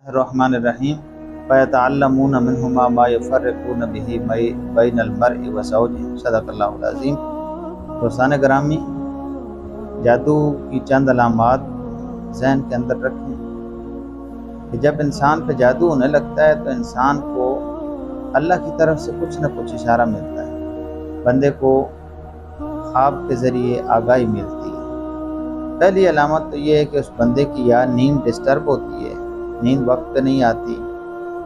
الرحمن الرحیم فَيَتَعَلَّمُونَ مِنْهُمَا مَا يُفَرِّقُونَ بِهِ بَيْنَ الْمَرْءِ وَزَوْجِهِ صدق اللہ العظیم۔ دوستان گرامی، جادو کی چند علامات ذہن کے اندر رکھیں کہ جب انسان پہ جادو ہونے لگتا ہے تو انسان کو اللہ کی طرف سے کچھ نہ کچھ اشارہ ملتا ہے، بندے کو خواب کے ذریعے آگاہی ملتی ہے۔ پہلی علامت تو یہ ہے کہ اس بندے کی یا نیند ڈسٹرب ہوتی ہے، نیند وقت پہ نہیں آتی،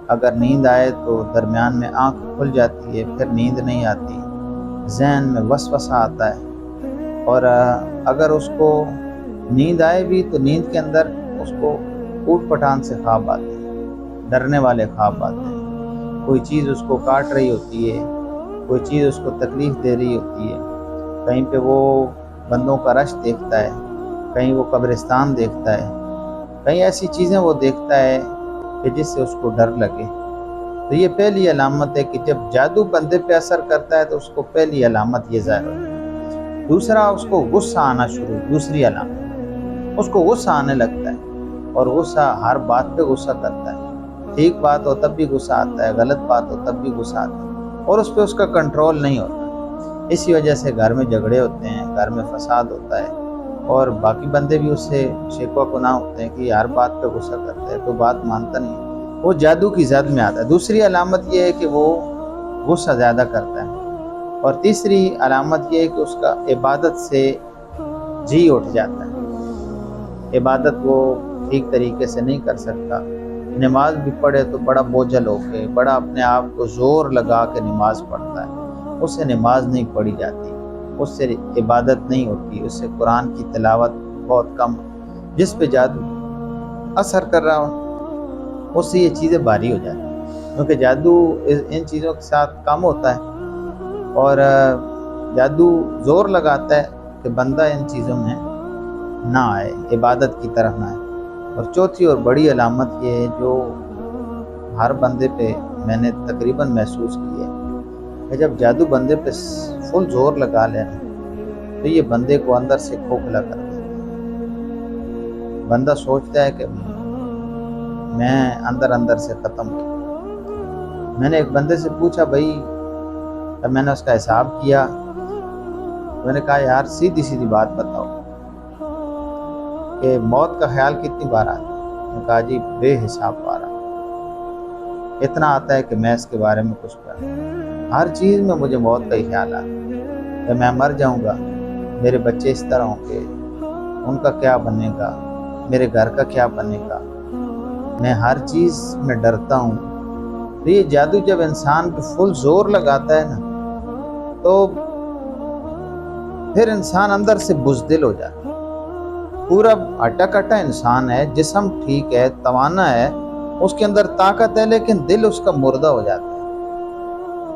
اگر نیند آئے تو درمیان میں آنکھ کھل جاتی ہے، پھر نیند نہیں آتی، ذہن میں وسوسہ آتا ہے، اور اگر اس کو نیند آئے بھی تو نیند کے اندر اس کو اوٹ پٹان سے خواب آتے ہیں، ڈرنے والے خواب آتے ہیں، کوئی چیز اس کو کاٹ رہی ہوتی ہے، کوئی چیز اس کو تکلیف دے رہی ہوتی ہے، کہیں پہ وہ بندوں کا رش دیکھتا ہے، کہیں وہ قبرستان دیکھتا ہے، کئی ایسی چیزیں وہ دیکھتا ہے کہ جس سے اس کو ڈر لگے۔ تو یہ پہلی علامت ہے کہ جب جادو بندے پہ اثر کرتا ہے تو اس کو پہلی علامت یہ ظاہر ہوتی ہے۔ دوسرا، اس کو غصہ آنا شروع، دوسری علامت اس کو غصہ آنے لگتا ہے، اور غصہ ہر بات پہ غصہ کرتا ہے، ٹھیک بات ہو تب بھی غصہ آتا ہے، غلط بات ہو تب بھی غصہ آتا ہے، اور اس پہ اس کا کنٹرول نہیں ہوتا۔ اسی وجہ سے گھر میں جھگڑے ہوتے ہیں، گھر میں فساد ہوتا ہے، اور باقی بندے بھی اس سے شکوہ گناہ ہوتے ہیں کہ ہر بات پہ غصہ کرتا ہے، کوئی بات مانتا نہیں ہے، وہ جادو کی زد میں آتا ہے۔ دوسری علامت یہ ہے کہ وہ غصہ زیادہ کرتا ہے، اور تیسری علامت یہ ہے کہ اس کا عبادت سے جی اٹھ جاتا ہے، عبادت وہ ٹھیک طریقے سے نہیں کر سکتا، نماز بھی پڑھے تو بڑا بوجھل ہو کے، بڑا اپنے آپ کو زور لگا کے نماز پڑھتا ہے، اس سے نماز نہیں پڑھی جاتی، اس سے عبادت نہیں ہوتی، اس سے قرآن کی تلاوت بہت کم، جس پہ جادو اثر کر رہا ہو اس سے یہ چیزیں بھاری ہو جاتی ہیں، کیونکہ جادو ان چیزوں کے ساتھ کم ہوتا ہے، اور جادو زور لگاتا ہے کہ بندہ ان چیزوں میں نہ آئے، عبادت کی طرف نہ آئے۔ اور چوتھی اور بڑی علامت یہ ہے جو ہر بندے پہ میں نے تقریباً محسوس کی ہے کہ جب جادو بندے پہ فل زور لگا لینا تو یہ بندے کو اندر سے کھوکھلا کر دیتا ہے، بندہ سوچتا ہے کہ میں اندر سے ختم ہوں۔ میں نے ایک بندے سے پوچھا، بھائی جب میں نے اس کا حساب کیا، میں نے کہا یار سیدھی سیدھی بات بتاؤ کہ موت کا خیال کتنی بار آتا ہے؟ میں نے کہا جی بے حساب بار آتا ہے، اتنا آتا ہے کہ میں اس کے بارے میں کچھ کروں، ہر چیز میں مجھے موت کا ہی خیال آتا ہے کہ میں مر جاؤں گا، میرے بچے اس طرح ہوں گے، ان کا کیا بنے گا، میرے گھر کا کیا بنے گا، میں ہر چیز میں ڈرتا ہوں۔ تو یہ جادو جب انسان پہ فل زور لگاتا ہے نا تو پھر انسان اندر سے بزدل ہو جاتا ہے، پورا ہٹا کٹا انسان ہے، جسم ٹھیک ہے، توانا ہے، اس کے اندر طاقت ہے، لیکن دل اس کا مردہ ہو جاتا ہے،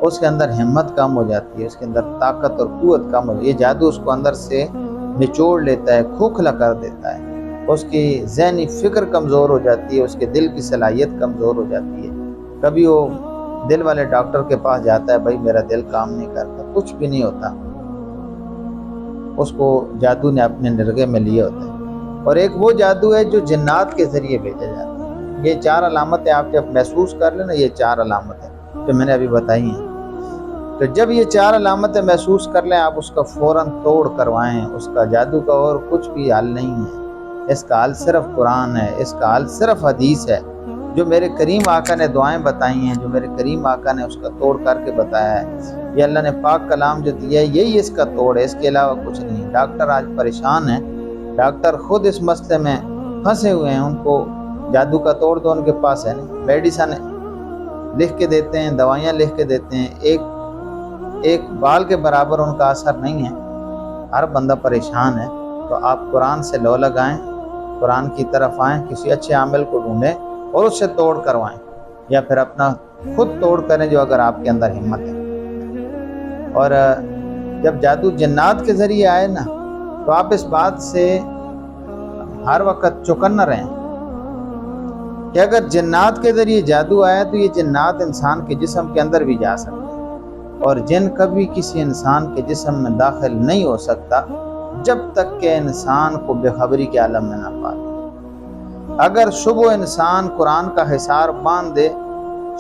اس کے اندر ہمت کم ہو جاتی ہے، اس کے اندر طاقت اور قوت کم ہو جاتی ہے۔ یہ جادو اس کو اندر سے نچوڑ لیتا ہے، کھوکھلا کر دیتا ہے، اس کی ذہنی فکر کمزور ہو جاتی ہے، اس کے دل کی صلاحیت کمزور ہو جاتی ہے۔ کبھی وہ دل والے ڈاکٹر کے پاس جاتا ہے، بھائی میرا دل کام نہیں کرتا، کچھ بھی نہیں ہوتا، اس کو جادو نے اپنے نرغے میں لیے ہوتا ہے۔ اور ایک وہ جادو ہے جو جنات کے ذریعے بھیجا جاتا ہے۔ یہ چار علامتیں آپ جب محسوس کر لیں نا، یہ چار علامتیں جو میں نے ابھی بتائی ہیں، تو جب یہ چار علامتیں محسوس کر لیں آپ اس کا فوراً توڑ کروائیں، اس کا جادو کا اور کچھ بھی حل نہیں ہے، اس کا حل صرف قرآن ہے، اس کا حل صرف حدیث ہے، جو میرے کریم آقا نے دعائیں بتائی ہیں، جو میرے کریم آقا نے اس کا توڑ کر کے بتایا ہے، یہ اللہ نے پاک کلام جو دیا ہے یہی اس کا توڑ ہے، اس کے علاوہ کچھ نہیں۔ ڈاکٹر آج پریشان ہیں، ڈاکٹر خود اس مسئلے میں پھنسے ہوئے ہیں، ان کو جادو کا توڑ تو ان کے پاس ہے نہیں، میڈیسن لکھ کے دیتے ہیں، دوائیاں لکھ کے دیتے ہیں، ایک بال کے برابر ان کا اثر نہیں ہے، ہر بندہ پریشان ہے۔ تو آپ قرآن سے لو لگائیں، قرآن کی طرف آئیں، کسی اچھے عامل کو ڈھونڈیں اور اس سے توڑ کروائیں، یا پھر اپنا خود توڑ کریں جو اگر آپ کے اندر ہمت ہے۔ اور جب جادو جنات کے ذریعے آئے نا تو آپ اس بات سے ہر وقت چوکنا رہیں کہ اگر جنات کے ذریعے جادو آیا تو یہ جنات انسان کے جسم کے اندر بھی جا سکتے ہیں، اور جن کبھی کسی انسان کے جسم میں داخل نہیں ہو سکتا جب تک کہ انسان کو بے خبری کے عالم میں نہ پائے۔ اگر صبح انسان قرآن کا حصار باندھ دے،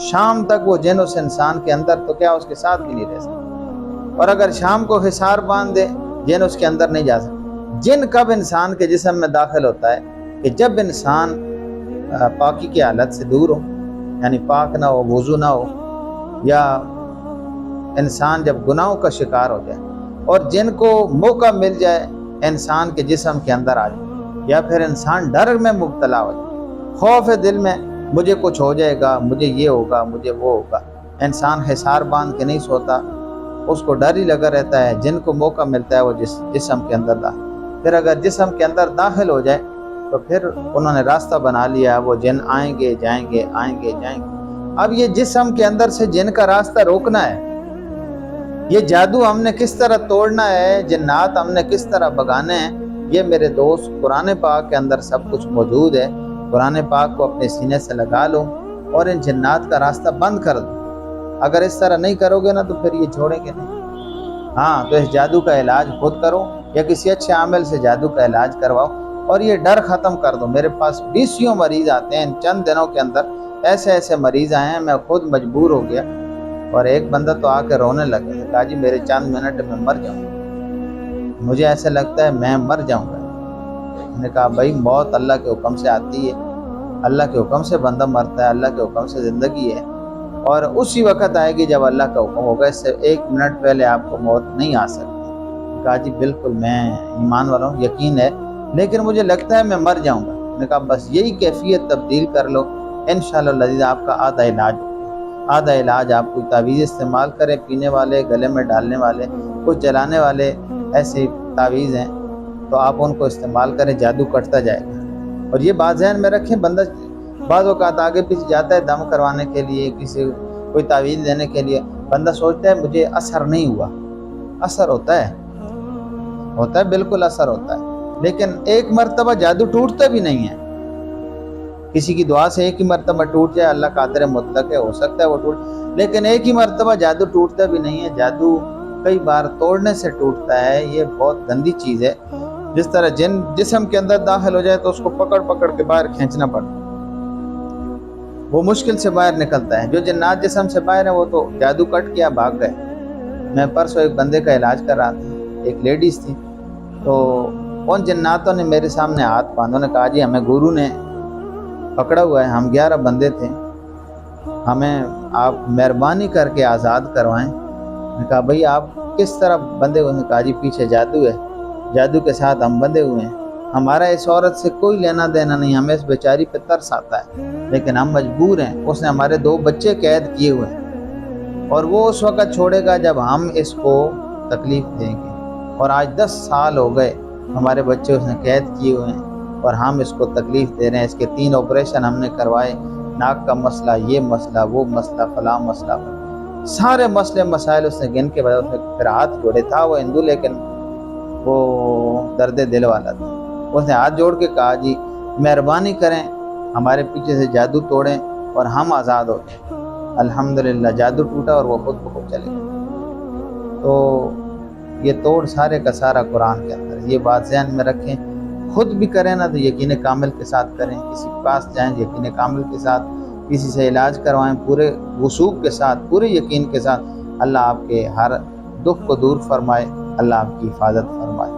شام تک وہ جن اس انسان کے اندر، تو کیا اس کے ساتھ بھی نہیں رہ سکتا؟ اور اگر شام کو حصار باندھ دے، جن اس کے اندر نہیں جا سکتا۔ جن کب انسان کے جسم میں داخل ہوتا ہے کہ جب انسان پاکی کی حالت سے دور ہو، یعنی پاک نہ ہو، وضو نہ ہو، یا انسان جب گناہوں کا شکار ہو جائے، اور جن کو موقع مل جائے انسان کے جسم کے اندر آ جائے، یا پھر انسان ڈر میں مبتلا ہو جائے، خوف ہے دل میں، مجھے کچھ ہو جائے گا، مجھے یہ ہوگا، مجھے وہ ہوگا، انسان حصار باندھ کے نہیں سوتا، اس کو ڈر ہی لگا رہتا ہے۔ جن کو موقع ملتا ہے وہ جسم کے اندر داخل، پھر اگر جسم کے اندر داخل ہو جائے تو پھر انہوں نے راستہ بنا لیا، وہ جن آئیں گے جائیں گے، آئیں گے جائیں گے۔ اب یہ جسم کے اندر سے جن کا راستہ روکنا ہے، یہ جادو ہم نے کس طرح توڑنا ہے، جنات ہم نے کس طرح بگانے ہیں، یہ میرے دوست قرآن پاک کے اندر سب کچھ موجود ہے۔ قرآن پاک کو اپنے سینے سے لگا لو اور ان جنات کا راستہ بند کر دو۔ اگر اس طرح نہیں کرو گے نا تو پھر یہ چھوڑیں گے نہیں۔ ہاں، تو اس جادو کا علاج خود کرو یا کسی اچھے عامل سے جادو کا علاج کرواؤ اور یہ ڈر ختم کر دو۔ میرے پاس 20 مریض آتے ہیں، ان چند دنوں کے اندر ایسے مریض آئے ہیں، میں خود مجبور ہو گیا، اور ایک بندہ تو آ کے رونے لگا، کہا جی میرے چند منٹ میں مر جاؤں گا، مجھے ایسے لگتا ہے میں مر جاؤں گا۔ میں نے کہا بھائی موت اللہ کے حکم سے آتی ہے، اللہ کے حکم سے بندہ مرتا ہے، اللہ کے حکم سے زندگی ہے، اور اسی وقت آئے گی جب اللہ کا حکم ہوگا، اس سے 1 منٹ پہلے آپ کو موت نہیں آ سکتی۔ کہا جی بالکل میں ایمان والا ہوں، یقین ہے، لیکن مجھے لگتا ہے میں مر جاؤں گا۔ میں نے کہا بس یہی کیفیت تبدیل کر لو، انشاءاللہ العزیز آپ کا آدھا علاج آپ کوئی تعویذ استعمال کریں، پینے والے، گلے میں ڈالنے والے، کچھ جلانے والے ایسے تعویذ ہیں تو آپ ان کو استعمال کریں، جادو کٹتا جائے گا۔ اور یہ بات ذہن میں رکھیں، بندہ بعض اوقات آگے پیچھے جاتا ہے دم کروانے کے لیے، کوئی تعویذ دینے کے لیے، بندہ سوچتا ہے مجھے اثر نہیں ہوا۔ اثر ہوتا ہے بالکل اثر ہوتا ہے، لیکن ایک مرتبہ جادو ٹوٹتا بھی نہیں ہے۔ کسی کی دعا سے ایک ہی مرتبہ ٹوٹ جائے، اللہ قادر مطلق ہے، ہو سکتا ہے وہ ٹوٹ، لیکن ایک ہی مرتبہ جادو ٹوٹتا بھی نہیں ہے۔ جادو کئی بار توڑنے سے ٹوٹتا ہے، یہ بہت گندی چیز ہے۔ جس طرح جن جسم کے اندر داخل ہو جائے تو اس کو پکڑ کے باہر کھینچنا پڑتا ہے، وہ مشکل سے باہر نکلتا ہے۔ جو جنات جسم سے باہر ہیں وہ تو جادو کٹ کیا بھاگ گئے۔ میں پرسوں ایک بندے کا علاج کر رہا تھا، ایک لیڈیز تھی، تو ان جناتوں نے میرے سامنے ہاتھ باندھا، انہوں نے کہا جی ہمیں گورو نے پکڑا ہوا ہے، ہم 11 بندے تھے، ہمیں آپ مہربانی کر کے آزاد کروائیں۔ میں نے کہا بھئی آپ کس طرح بندے ہوئے؟ نے کہا جی پیچھے جادو ہے، جادو کے ساتھ ہم بندے ہوئے ہیں، ہمارا اس عورت سے کوئی لینا دینا نہیں، ہمیں اس بیچاری پہ ترس آتا ہے، لیکن ہم مجبور ہیں، اس نے ہمارے 2 بچے قید کیے ہوئے ہیں، اور وہ اس وقت چھوڑے گا جب ہم اس کو تکلیف دیں گے، اور آج 10 سال ہو گئے ہمارے بچے اس نے قید کیے ہوئے ہیں اور ہم اس کو تکلیف دے رہے ہیں، اس کے 3 آپریشن ہم نے کروائے، ناک کا مسئلہ، یہ مسئلہ، وہ مسئلہ، فلاں مسئلہ، سارے مسئلے مسائل اس نے گن کے بعد اس نے پھر ہاتھ جوڑے، تھا وہ ہندو لیکن وہ درد دل والا تھا، اس نے ہاتھ جوڑ کے کہا جی مہربانی کریں ہمارے پیچھے سے جادو توڑیں اور ہم آزاد ہو جائیں۔ الحمدللہ جادو ٹوٹا اور وہ خود بخود چلے گئے۔ تو یہ توڑ سارے کا سارا قرآن کے اندر، یہ بات ذہن میں رکھیں، خود بھی کریں نا تو یقین کامل کے ساتھ کریں، کسی کے پاس جائیں یقین کامل کے ساتھ، کسی سے علاج کروائیں پورے وثوق کے ساتھ، پورے یقین کے ساتھ، اللہ آپ کے ہر دکھ کو دور فرمائے، اللہ آپ کی حفاظت فرمائے۔